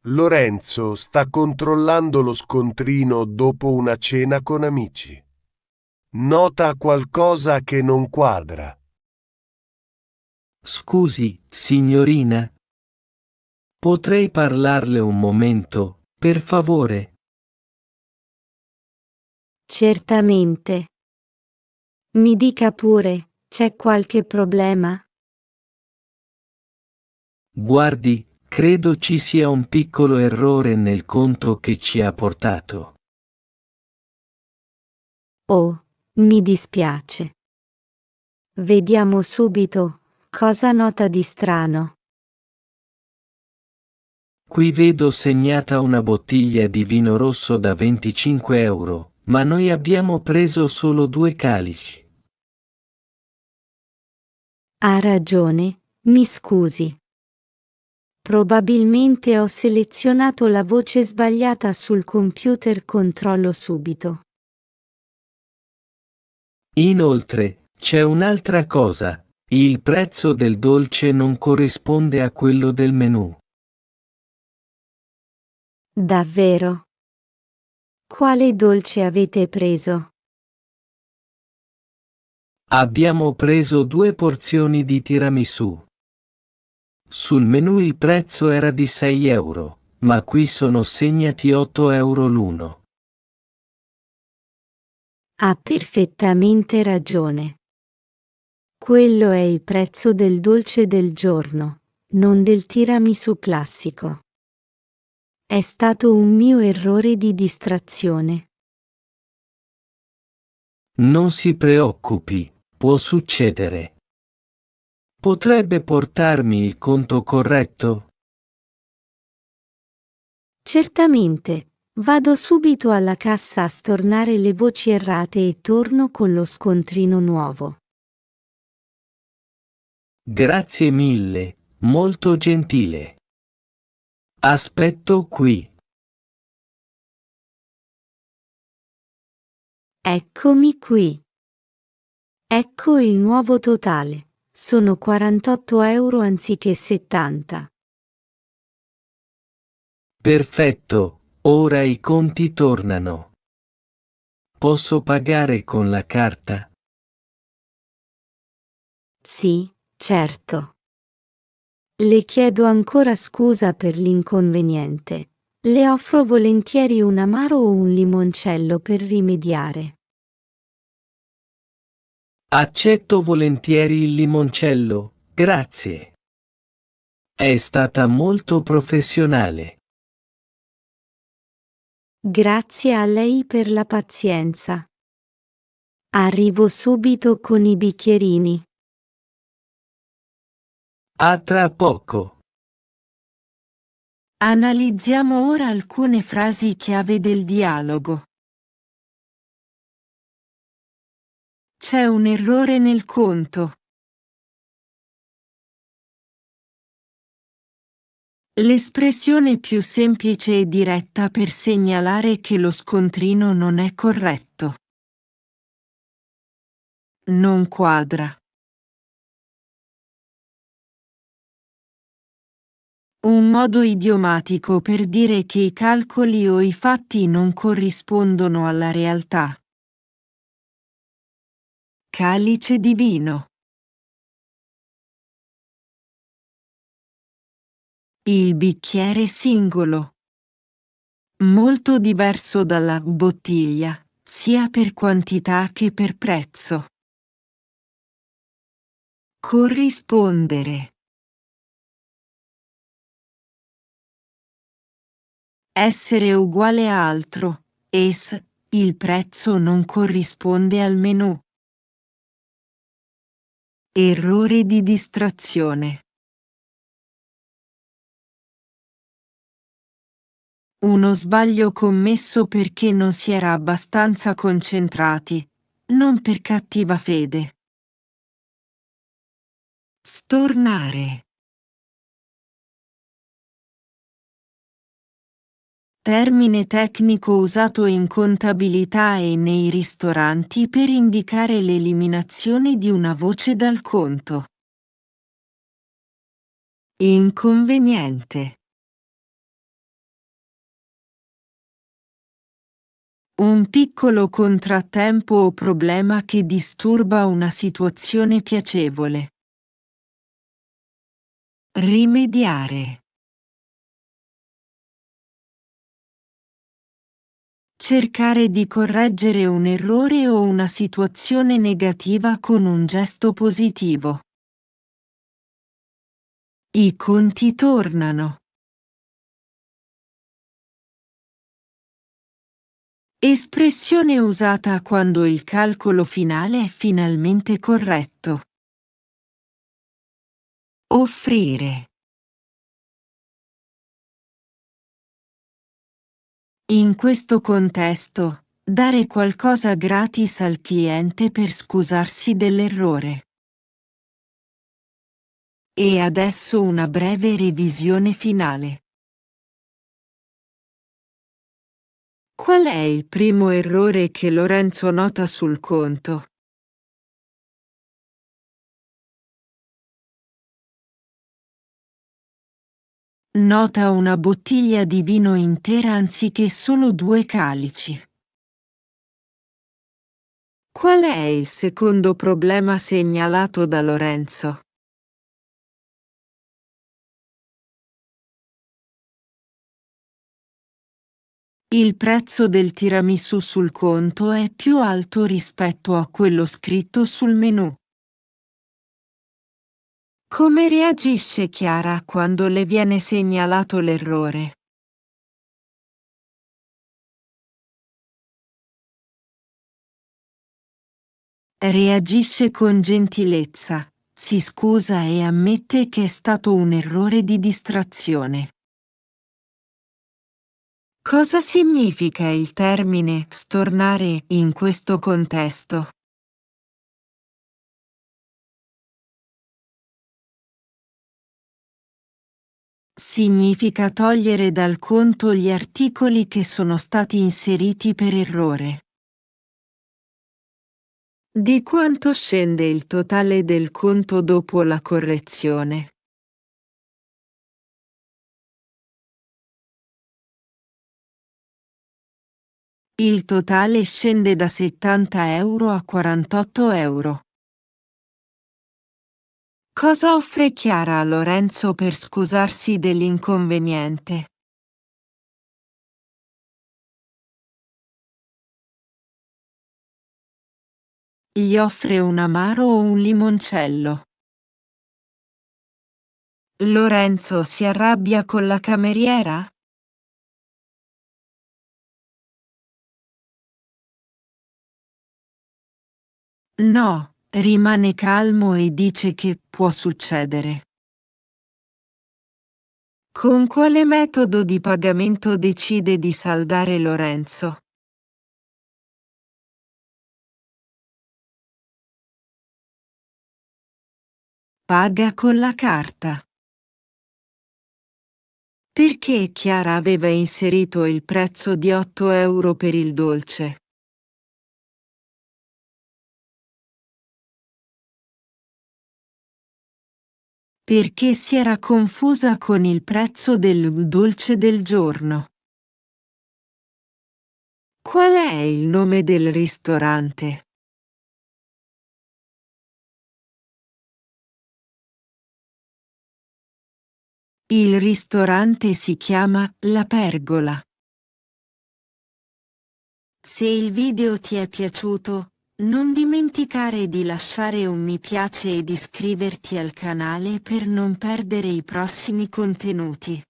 Lorenzo sta controllando lo scontrino dopo una cena con amici. Nota qualcosa che non quadra. Scusi, signorina. Potrei parlarle un momento, per favore? Certamente. Mi dica pure, c'è qualche problema? Guardi, credo ci sia un piccolo errore nel conto che ci ha portato. Oh, mi dispiace. Vediamo subito, cosa nota di strano. Qui vedo segnata una bottiglia di vino rosso da 25 euro, ma noi abbiamo preso solo 2 calici. Ha ragione, mi scusi. Probabilmente ho selezionato la voce sbagliata sul computer, controllo subito. Inoltre, c'è un'altra cosa, il prezzo del dolce non corrisponde a quello del menù. Davvero? Quale dolce avete preso? Abbiamo preso 2 porzioni di tiramisù. Sul menù il prezzo era di 6 euro, ma qui sono segnati 8 euro l'uno. Ha perfettamente ragione. Quello è il prezzo del dolce del giorno, non del tiramisù classico. È stato un mio errore di distrazione. Non si preoccupi, può succedere. Potrebbe portarmi il conto corretto? Certamente, vado subito alla cassa a stornare le voci errate e torno con lo scontrino nuovo. Grazie mille, molto gentile. Aspetto qui. Eccomi qui. Ecco il nuovo totale. Sono 48 euro anziché 70. Perfetto, ora i conti tornano. Posso pagare con la carta? Sì, certo. Le chiedo ancora scusa per l'inconveniente. Le offro volentieri un amaro o un limoncello per rimediare. Accetto volentieri il limoncello, grazie. È stata molto professionale. Grazie a lei per la pazienza. Arrivo subito con i bicchierini. A tra poco. Analizziamo ora alcune frasi chiave del dialogo. C'è un errore nel conto. L'espressione più semplice e diretta per segnalare che lo scontrino non è corretto. Non quadra. Un modo idiomatico per dire che i calcoli o i fatti non corrispondono alla realtà. Calice di vino. Il bicchiere singolo. Molto diverso dalla bottiglia, sia per quantità che per prezzo. Corrispondere. Essere uguale a altro, il prezzo non corrisponde al menù. Errore di distrazione. Uno sbaglio commesso perché non si era abbastanza concentrati, non per cattiva fede. Stornare. Termine tecnico usato in contabilità e nei ristoranti per indicare l'eliminazione di una voce dal conto. Inconveniente. Un piccolo contrattempo o problema che disturba una situazione piacevole. Rimediare. Cercare di correggere un errore o una situazione negativa con un gesto positivo. I conti tornano. Espressione usata quando il calcolo finale è finalmente corretto. Offrire. In questo contesto, dare qualcosa gratis al cliente per scusarsi dell'errore. E adesso una breve revisione finale. Qual è il primo errore che Lorenzo nota sul conto? Nota una bottiglia di vino intera anziché solo 2 calici. Qual è il secondo problema segnalato da Lorenzo? Il prezzo del tiramisù sul conto è più alto rispetto a quello scritto sul menù. Come reagisce Chiara quando le viene segnalato l'errore? Reagisce con gentilezza, si scusa e ammette che è stato un errore di distrazione. Cosa significa il termine stornare in questo contesto? Significa togliere dal conto gli articoli che sono stati inseriti per errore. Di quanto scende il totale del conto dopo la correzione? Il totale scende da 70 euro a 48 euro. Cosa offre Chiara a Lorenzo per scusarsi dell'inconveniente? Gli offre un amaro o un limoncello. Lorenzo si arrabbia con la cameriera? No, rimane calmo e dice che può succedere. Con quale metodo di pagamento decide di saldare Lorenzo? Paga con la carta. Perché Chiara aveva inserito il prezzo di 8 euro per il dolce? Perché si era confusa con il prezzo del dolce del giorno. Qual è il nome del ristorante? Il ristorante si chiama La Pergola. Se il video ti è piaciuto, non dimenticare di lasciare un mi piace ed iscriverti al canale per non perdere i prossimi contenuti.